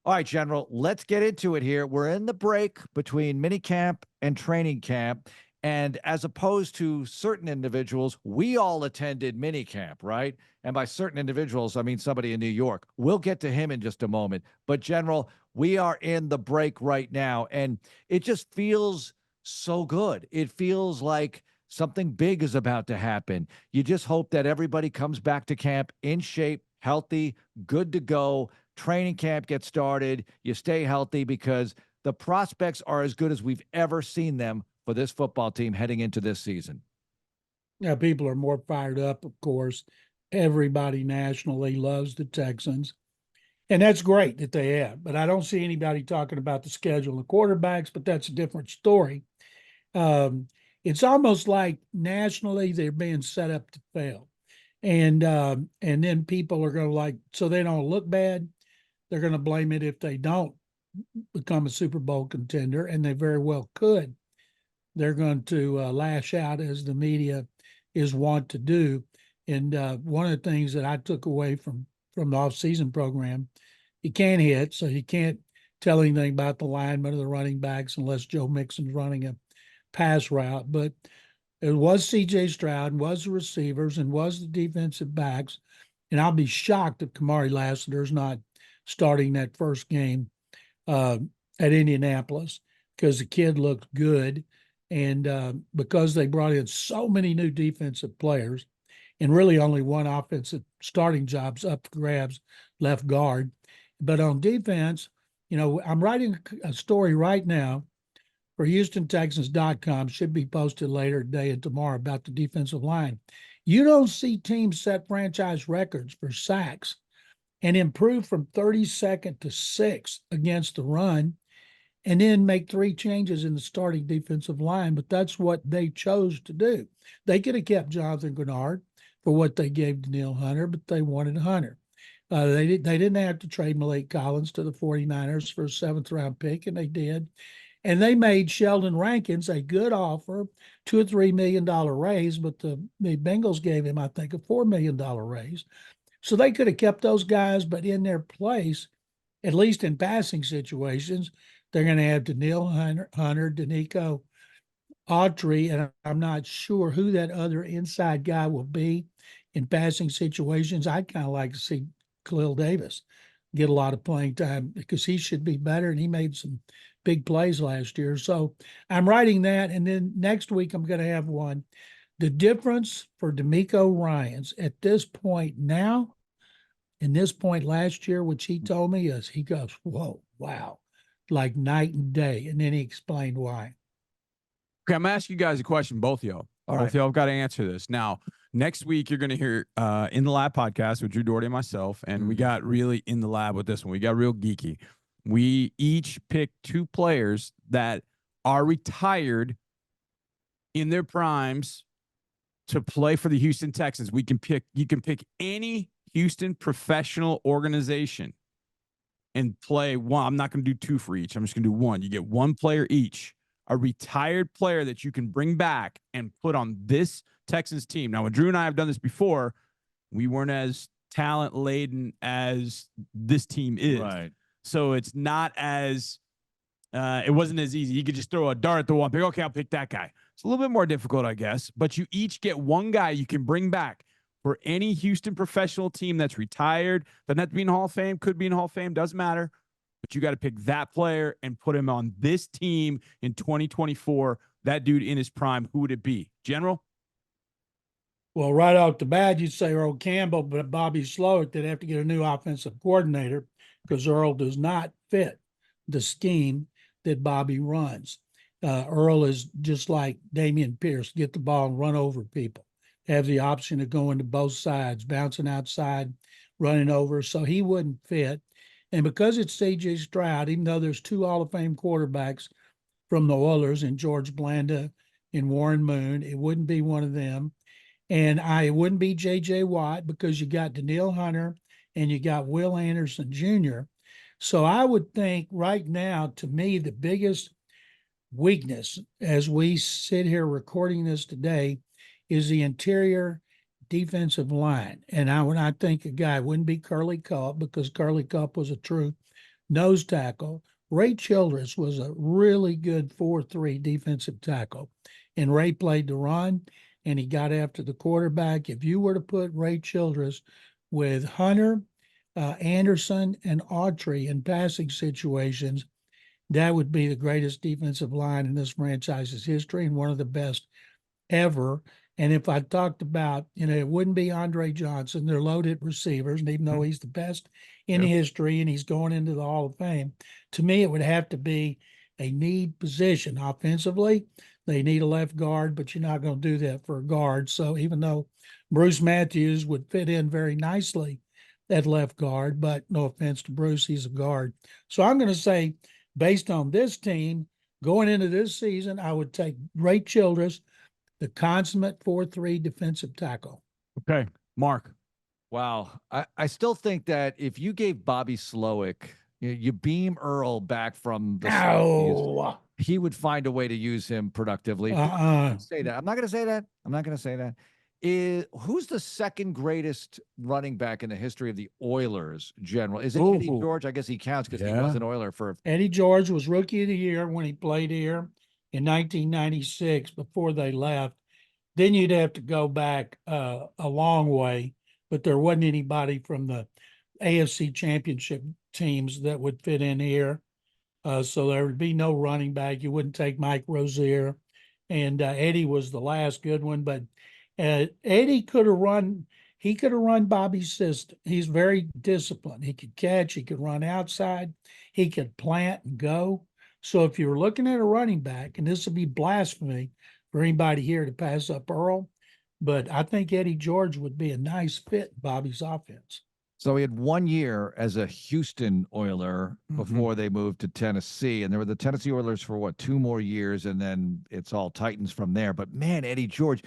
All right, General, let's get into it here. We're in the break between minicamp and training camp. And as opposed to certain individuals, we all attended minicamp, right? And by certain individuals, I mean somebody in New York. We'll get to him in just a moment. But, General, we are in the break right now, and it just feels so good. It feels like something big is about to happen. You just hope that everybody comes back to camp in shape, healthy, good to go. Training camp gets started. You stay healthy because the prospects are as good as we've ever seen them for this football team heading into this season. Yeah, people are more fired up, of course. Everybody nationally loves the Texans. And that's great that they have. But I don't see anybody talking about the schedule of quarterbacks, but that's a different story. It's almost like nationally they're being set up to fail. And then people are going to like, so they don't look bad. They're going to blame it if they don't become a Super Bowl contender, and they very well could. They're going to lash out as the media is wont to do. And one of the things that I took away from the offseason program, you can't hit, so you can't tell anything about the linemen or the running backs unless Joe Mixon's running a pass route. But it was C.J. Stroud, and was the receivers, and was the defensive backs. And I'll be shocked if Kamari Lassiter's not starting that first game at Indianapolis, because the kid looked good. And because they brought in so many new defensive players and really only one offensive starting job's up for grabs, left guard. But on defense, I'm writing a story right now for HoustonTexans.com, should be posted later today and tomorrow, about the defensive line. You don't see teams set franchise records for sacks and improve from 32nd to 6th against the run, and then make 3 changes in the starting defensive line. But that's what they chose to do. They could have kept Jonathan Grenard for what they gave to Neil Hunter, but they wanted Hunter. They didn't have to trade Malik Collins to the 49ers for a 7th-round pick, and they did. And they made Sheldon Rankins a good offer, $2 or $3 million raise, but the Bengals gave him, I think, a $4 million raise. So they could have kept those guys, but in their place, at least in passing situations, they're going to have Daniil Hunter, Danico Autry, and I'm not sure who that other inside guy will be in passing situations. I'd kind of like to see Khalil Davis get a lot of playing time, because he should be better, and he made some big plays last year. So I'm writing that, and then next week I'm going to have one. The difference for DeMeco Ryans at this point now and this point last year, which he told me, is he goes, whoa, wow, like night and day. And then he explained why. Okay, I'm going to ask you guys a question, both of y'all. Both of y'all have got to answer this. Now, next week, you're going to hear In the Lab podcast with Drew Doherty and myself, and we got really in the lab with this one. We got real geeky. We each picked 2 players that are retired in their primes to play for the Houston Texans. You can pick any Houston professional organization and play one. I'm not going to do 2 for each. I'm just going to do 1. You get 1 player each, a retired player that you can bring back and put on this Texans team. Now, when Drew and I have done this before, we weren't as talent laden as this team is. Right. So it's not as it wasn't as easy. You could just throw a dart at the wall, pick, okay, I'll pick that guy. It's a little bit more difficult, I guess, but you each get 1 guy you can bring back for any Houston professional team that's retired. Doesn't have to be in Hall of Fame, could be in Hall of Fame, doesn't matter. But you got to pick that player and put him on this team in 2024. That dude in his prime, who would it be? General? Well, right off the bat, you'd say Earl Campbell, but Bobby Slowick, they'd have to get a new offensive coordinator, because Earl does not fit the scheme that Bobby runs. Earl is just like Damian Pierce, get the ball and run over people, have the option of going to both sides, bouncing outside, running over. So he wouldn't fit. And because it's C.J. Stroud, even though there's 2 Hall of Fame quarterbacks from the Oilers, and George Blanda and Warren Moon, it wouldn't be one of them. And it wouldn't be J.J. Watt, because you got Daniil Hunter and you got Will Anderson Jr. So I would think right now, to me, the biggest weakness as we sit here recording this today is the interior defensive line. And when I think a guy, wouldn't be Curly Culp, because Curly Culp was a true nose tackle. Ray Childress was a really good 4-3 defensive tackle. And Ray played the run, and he got after the quarterback. If you were to put Ray Childress with Hunter, Anderson, and Autry in passing situations, that would be the greatest defensive line in this franchise's history and one of the best ever. And if I talked about, it wouldn't be Andre Johnson. They're loaded receivers, and even though he's the best in history and he's going into the Hall of Fame, to me, it would have to be a need position. Offensively, they need a left guard, but you're not going to do that for a guard. So even though Bruce Matthews would fit in very nicely at left guard, but no offense to Bruce, he's a guard. So I'm going to say, based on this team going into this season, I would take Ray Childress, the consummate 4-3 defensive tackle. Okay, Mark. Wow. I still think that if you gave Bobby Slowick, you beam Earl back from the 70s, he would find a way to use him productively. Say that. I'm not going to say that. I'm not going to say that. Who's the second greatest running back in the history of the Oilers general? Is it Eddie George? I guess he counts because he was an Oiler for. Eddie George was Rookie of the Year when he played here in 1996 before they left. Then you'd have to go back a long way, but there wasn't anybody from the AFC Championship teams that would fit in here. So there would be no running back. You wouldn't take Mike Rozier. And Eddie was the last good one, but Eddie could have run. He could have run Bobby's system. He's very disciplined. He could catch. He could run outside. He could plant and go. So if you were looking at a running back, and this would be blasphemy for anybody here to pass up Earl, but I think Eddie George would be a nice fit in Bobby's offense. So he had 1 year as a Houston Oiler before they moved to Tennessee. And there were the Tennessee Oilers for 2 more years, and then it's all Titans from there. But man, Eddie George,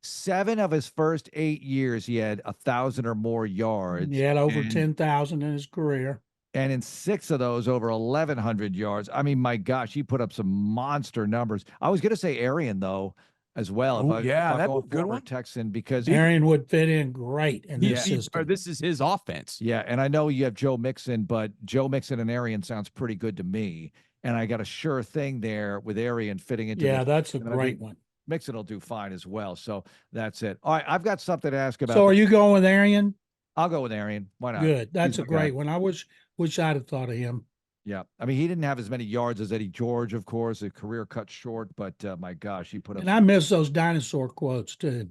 7 of his first 8 years, he had 1,000 or more yards. He had over 10,000 in his career. And in 6 of those, over 1,100 yards. I mean, my gosh, he put up some monster numbers. I was going to say Arian, though, as well. That'd be a good one. Texan, because Arian would fit in great in this system. This is his offense. Yeah, and I know you have Joe Mixon, but Joe Mixon and Arian sounds pretty good to me. And I got a sure thing there with Arian fitting into. Yeah, that's a great one. Mixon will do fine as well. So that's it. All right, I've got something to ask about. So are you going with Arian? I'll go with Arian. Why not? Good. That's a great one. I wish I'd have thought of him. Yeah. I mean, he didn't have as many yards as Eddie George, of course. His career cut short, but my gosh, he put up. And I miss those dinosaur quotes too.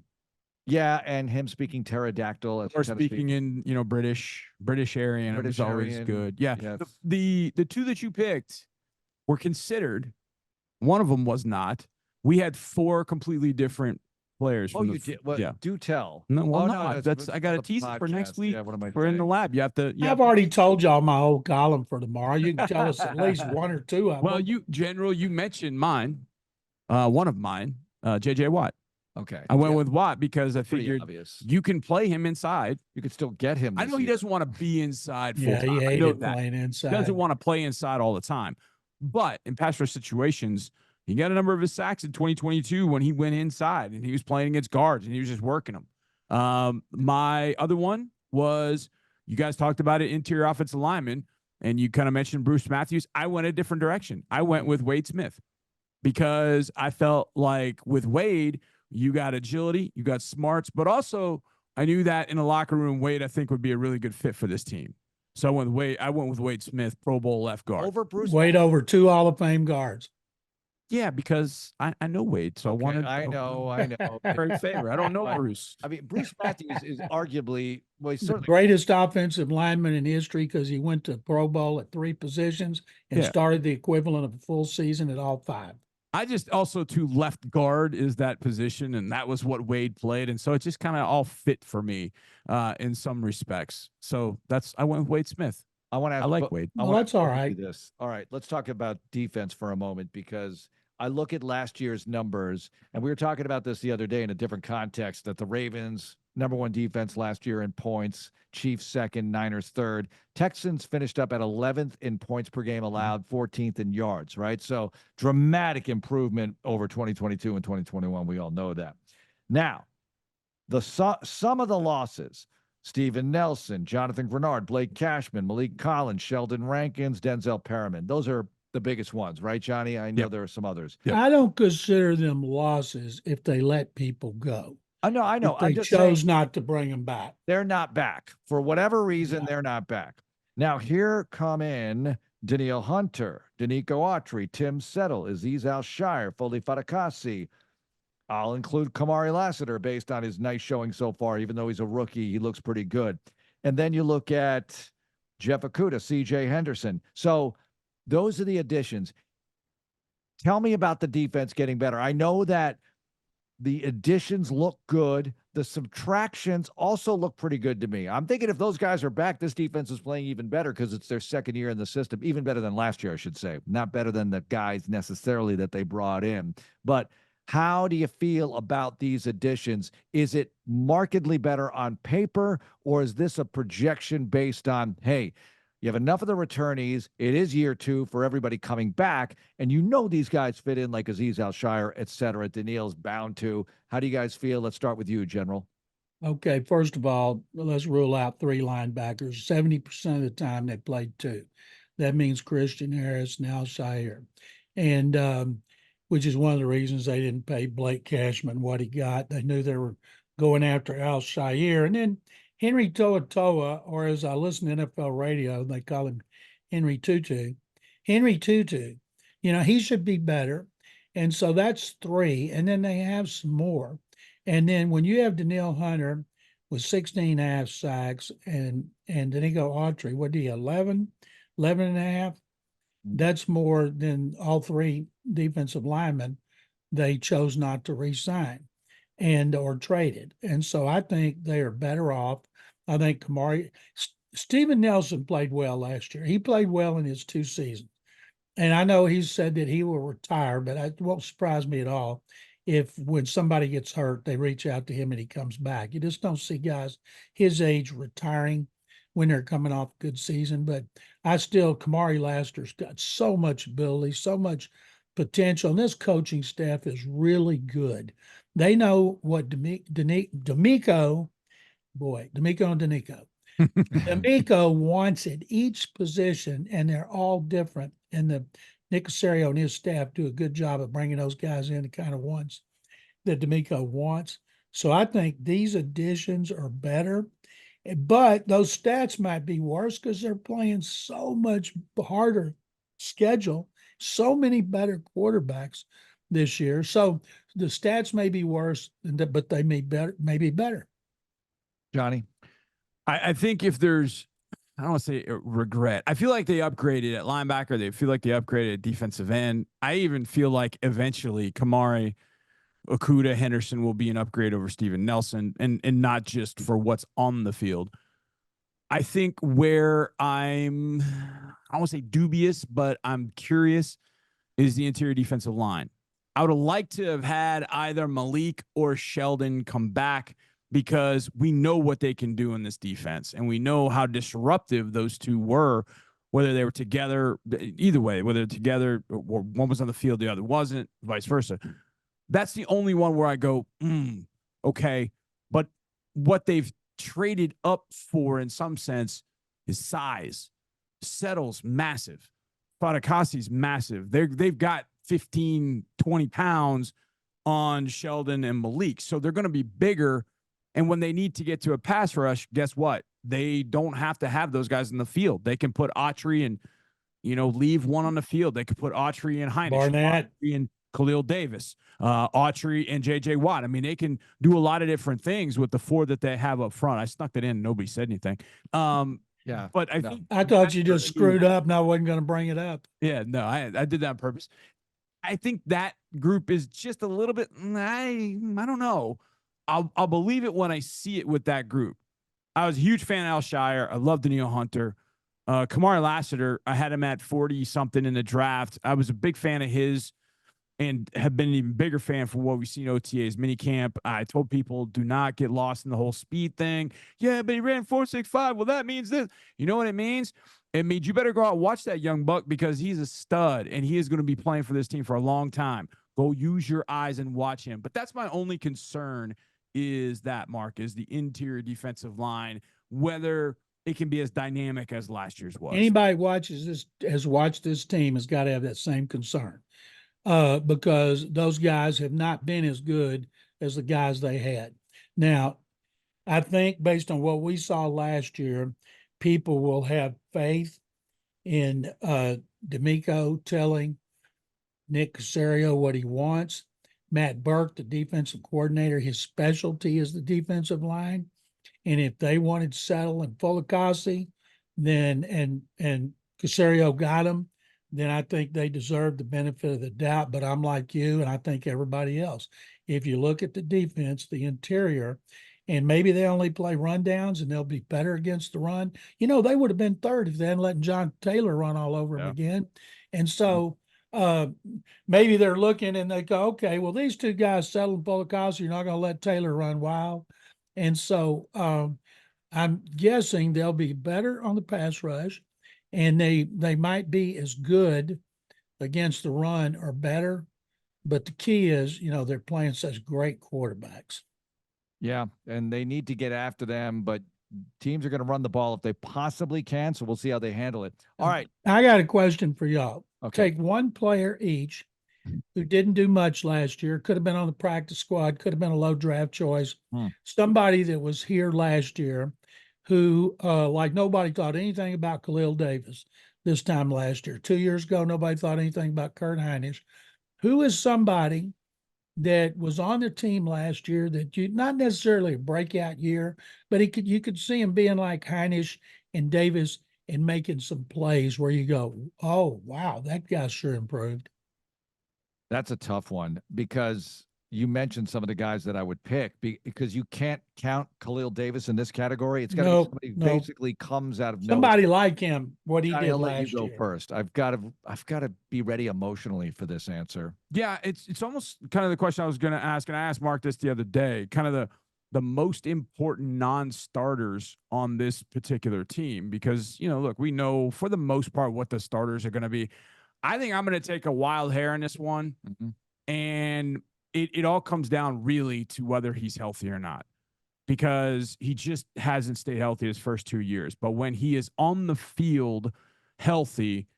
Yeah, and him speaking pterodactyl. Or speaking in, British Aryan. It was always good. Yeah. Yes. The 2 that you picked were considered. One of them was not. We had 4 completely different players. Oh, you did? Well, do tell. No, well, no, I got a teaser for next week. Yeah, what am I We're in the lab. I've already told y'all my whole column for tomorrow. You can tell us at least 1 or 2 of them. Well, you mentioned mine, one of mine, J.J. Watt. Okay. I went with Watt because I Pretty figured obvious. you can play him inside. You could still get him. I know he doesn't want to be inside full time. He hated playing inside. He doesn't want to play inside all the time. But in pass rush situations, he got a number of his sacks in 2022 when he went inside and he was playing against guards and he was just working them. My other one was, you guys talked about it, interior offensive lineman, and you kind of mentioned Bruce Matthews. I went a different direction. I went with Wade Smith because I felt like with Wade, you got agility, you got smarts, but also I knew that in a locker room, Wade, I think, would be a really good fit for this team. So I went with Wade Smith, Pro Bowl left guard. Over Bruce. Wade over 2 Hall of Fame guards. Yeah, because I know Wade, so Okay, I wanted. I know. Very favorite. I don't know Bruce. I mean, Bruce Matthews is arguably, well, he's certainly the greatest offensive lineman in history because he went to Pro Bowl at 3 positions and started the equivalent of a full season at all 5. I just also to left guard is that position, and that was what Wade played, and so it just kind of all fit for me in some respects. So I went with Wade Smith. I like Wade. Well, that's all right. All right, let's talk about defense for a moment, because I look at last year's numbers, and we were talking about this the other day in a different context, that the Ravens, #1 defense last year in points, Chiefs second, Niners third. Texans finished up at 11th in points per game allowed, 14th in yards, right? So dramatic improvement over 2022 and 2021. We all know that. Now, some of the losses, Steven Nelson, Jonathan Grenard, Blake Cashman, Malik Collins, Sheldon Rankins, Denzel Perriman. Those are the biggest ones, right, Johnny? I know there are some others. Yep. I don't consider them losses if they let people go. I know. If they I'm just chose saying not to bring them back. they're not back. For whatever reason, Yeah. they're not back. Now, here come in Daniil Hunter, Danico Autry, Tim Settle, Aziz Al-Shire, Foley Fatakasi. I'll include Kamari Lassiter based on his nice showing so far. Even though he's a rookie, he looks pretty good. And then you look at Jeff Okudah, CJ Henderson. So those are the additions. Tell me about the defense getting better. I know that the additions look good. The subtractions also look pretty good to me. I'm thinking if those guys are back, this defense is playing even better because it's their second year in the system, even better than last year, I should say. Not better than the guys necessarily that they brought in. But how do you feel about these additions? Is it markedly better on paper, or is this a projection based on, hey, you have enough of the returnees. It is year 2 for everybody coming back. And you know these guys fit in like Aziz Al-Shire, et cetera. Daniil's bound to. How do you guys feel? Let's start with you, General. Okay, first of all, let's rule out 3 linebackers. 70% of the time they played 2. That means Christian Harris and Al-Shire. And which is one of the reasons they didn't pay Blake Cashman what he got. They knew they were going after Al-Shire. And then Henry Toa, or as I listen to NFL radio, they call him Henry Tutu. Henry Tutu, he should be better. And so that's 3. And then they have some more. And then when you have Daniil Hunter with 16.5 sacks and Danico Autry, what do you, 11 and a half? That's more than all 3 defensive linemen they chose not to re-sign or traded. And so I think they are better off. I think Steven Nelson played well last year. He played well in his 2 seasons. And I know he said that he will retire, but it won't surprise me at all if when somebody gets hurt, they reach out to him and he comes back. You just don't see guys his age retiring when they're coming off a good season. But Kamari Lassiter's got so much ability, so much potential. And this coaching staff is really good. They know what D'Amico wants at each position, and they're all different. And Nick Caserio and his staff do a good job of bringing those guys in the kind of ones that D'Amico wants. So I think these additions are better, but those stats might be worse because they're playing so much harder schedule, so many better quarterbacks this year. So the stats may be worse, but they may be better. Johnny? I think if there's, I don't want to say regret. I feel like they upgraded at linebacker. They feel like they upgraded at defensive end. I even feel like eventually Kamari, Okudah, Henderson will be an upgrade over Steven Nelson, and not just for what's on the field. I think where I don't want to say dubious, but I'm curious is the interior defensive line. I would have liked to have had either Malik or Sheldon come back because we know what they can do in this defense, and we know how disruptive those 2 were, whether they were together, either way, whether together or one was on the field, the other wasn't, vice versa. That's the only one where I go, okay. But what they've traded up for in some sense is size. Settle's massive. Fatakasi's massive. They've got 15, 20 pounds on Sheldon and Malik. So they're going to be bigger. And when they need to get to a pass rush, guess what? They don't have to have those guys in the field. They can put Autry and, leave one on the field. They could put Autry and Heinisch, Barnett, Autry and Khalil Davis, Autry and J.J. Watt. I mean, they can do a lot of different things with the 4 that they have up front. I snuck that in. Nobody said anything. Yeah, but I think I thought you just screwed up and I wasn't going to bring it up. Yeah, no, I did that on purpose. I think that group is just a little bit, I don't know. I'll believe it when I see it with that group. I was a huge fan of Al-Shire. I love Daniil Hunter. Kamari Lassiter, I had him at 40-something in the draft. I was a big fan of his and have been an even bigger fan for what we've seen OTA's minicamp. I told people, do not get lost in the whole speed thing. Yeah, but he ran 4.65. Well, that means this. You know what it means? It means you better go out and watch that young buck because he's a stud and he is going to be playing for this team for a long time. Go use your eyes and watch him. But that's my only concern is that, Mark, is the interior defensive line, whether it can be as dynamic as last year's was. Anybody has watched this team has got to have that same concern, because those guys have not been as good as the guys they had. Now, I think based on what we saw last year, people will have faith in D'Amico telling Nick Caserio what he wants. Matt Burke, the defensive coordinator, his specialty is the defensive line. And if they wanted Settle and Folacasi, then and Caserio got them, then I think they deserve the benefit of the doubt. But I'm like you, and I think everybody else. If you look at the defense, the interior, and maybe they only play rundowns and they'll be better against the run. You know, they would have been third if they hadn't let John Taylor run all over them again. And so maybe they're looking and they go, okay, well, these two guys, Settle and Folacasi, you're not going to let Taylor run wild. And so I'm guessing they'll be better on the pass rush, and they might be as good against the run or better. But the key is, you know, they're playing such great quarterbacks. Yeah, and they need to get after them, but teams are going to run the ball if they possibly can, so we'll see how they handle it. All right. I got a question for y'all. Okay. Take one player each who didn't do much last year, could have been on the practice squad, could have been a low draft choice, somebody that was here last year who, like nobody thought anything about Khalil Davis this time last year. 2 years ago, nobody thought anything about Kurt Hinish. Who is somebody that was on the team last year that you, not necessarily a breakout year, but you could see him being like Hinish and Davis and making some plays where you go, oh, wow, that guy sure improved. That's a tough one because you mentioned some of the guys that I would pick because you can't count Khalil Davis in this category. It's got to be somebody who basically comes out of nowhere. Somebody like him, what he did I'll let last you go year. first. I've got to be ready emotionally for this answer. Yeah, it's almost kind of the question I was going to ask, and I asked Mark this the other day, kind of the most important non-starters on this particular team, because, you know, look, we know for the most part what the starters are going to be. I think I'm going to take a wild hair in this one, and it all comes down really to whether he's healthy or not, because he just hasn't stayed healthy his first 2 years. But when he is on the field healthy,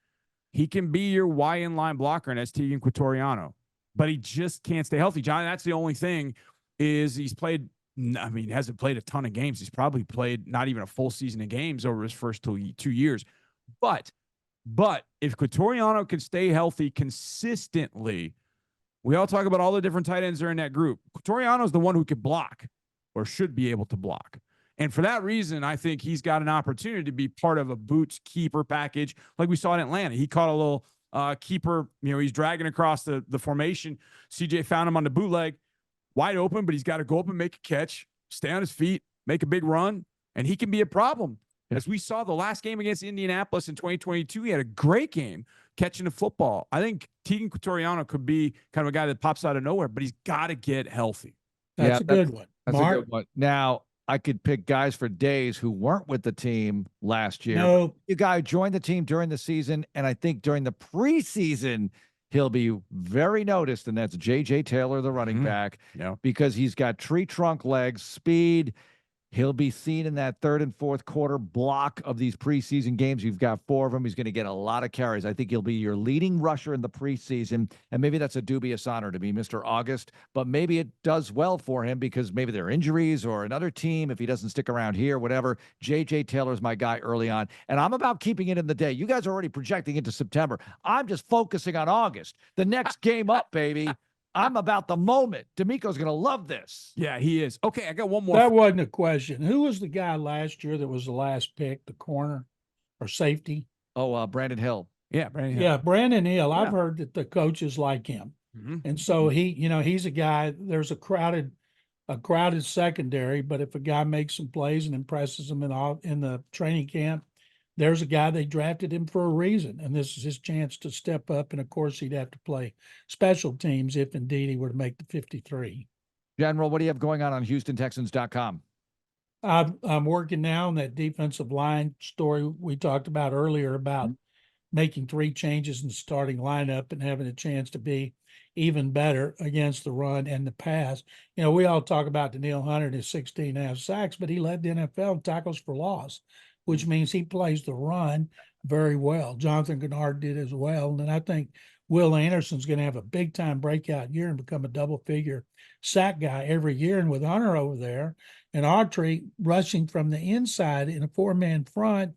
he can be your Y in-line blocker, and that's Tegan Quatoriano. But he just can't stay healthy, John. That's the only thing is he's played – I mean, he hasn't played a ton of games. He's probably played not even a full season of games over his first 2 years. But if Quatoriano can stay healthy consistently, we all talk about all the different tight ends that are in that group. Quatoriano is the one who could block or should be able to block. And for that reason, I think he's got an opportunity to be part of a Boots keeper package like we saw in Atlanta. He caught a little keeper, you know, he's dragging across the formation. CJ found him on the bootleg, wide open, but he's got to go up and make a catch, stay on his feet, make a big run, and he can be a problem. As we saw the last game against Indianapolis in 2022, he had a great game catching the football. I think Tegan Quatoriano could be kind of a guy that pops out of nowhere, but he's got to get healthy. That's a good one. That's Mark? a good one. Now, I could pick guys for days who weren't with the team last year. No. You guy joined the team during the season, and I think during the preseason, he'll be very noticed, and that's J.J. Taylor, the running back, because he's got tree trunk legs, speed. He'll be seen in that third and fourth quarter block of these preseason games. You've got 4 of them. He's going to get a lot of carries. I think he'll be your leading rusher in the preseason, and maybe that's a dubious honor to be Mr. August, but maybe it does well for him because maybe there are injuries or another team if he doesn't stick around here, whatever. J.J. Taylor's my guy early on, and I'm about keeping it in the day. You guys are already projecting into September. I'm just focusing on August. The next game up, baby. I'm about the moment. D'Amico's going to love this. Yeah, he is. Okay, I got one more. That wasn't a question. Who was the guy last year that was the last pick, the corner or safety? Oh, Brandon Hill. Yeah, Brandon Hill. Yeah, Brandon Hill. I've heard that the coaches like him. And so he, you know, he's a guy, there's a crowded secondary, but if a guy makes some plays and impresses them in the training camp, there's a guy, they drafted him for a reason, and this is his chance to step up. And of course, he'd have to play special teams if indeed he were to make the 53. General, what do you have going on HoustonTexans.com? I'm working now on that defensive line story we talked about earlier about making 3 changes in the starting lineup and having a chance to be even better against the run and the pass. We all talk about Danielle Hunter and his 16.5 sacks, but he led the NFL in tackles for loss, which means he plays the run very well. Jonathan Gennard did as well. And I think Will Anderson's going to have a big time breakout year and become a double figure sack guy every year. And with Hunter over there and Autry rushing from the inside in a 4-man front,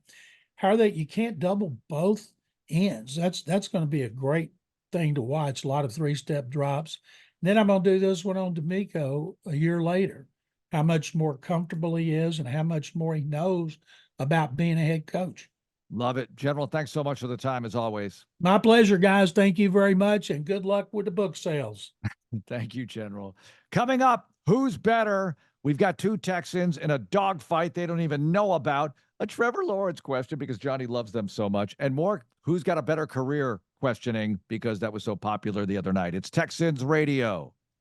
you can't double both ends. That's going to be a great thing to watch. A lot of 3-step drops. And then I'm going to do this one on D'Amico a year later, how much more comfortable he is and how much more he knows about being a head coach. Love it. General, thanks so much for the time as always. My pleasure, guys. Thank you very much, and good luck with the book sales. Thank you, General. Coming up, who's better? We've got 2 Texans in a dogfight they don't even know about. A Trevor Lawrence question because Johnny loves them so much. And more, who's got a better career questioning because that was so popular the other night. It's Texans Radio.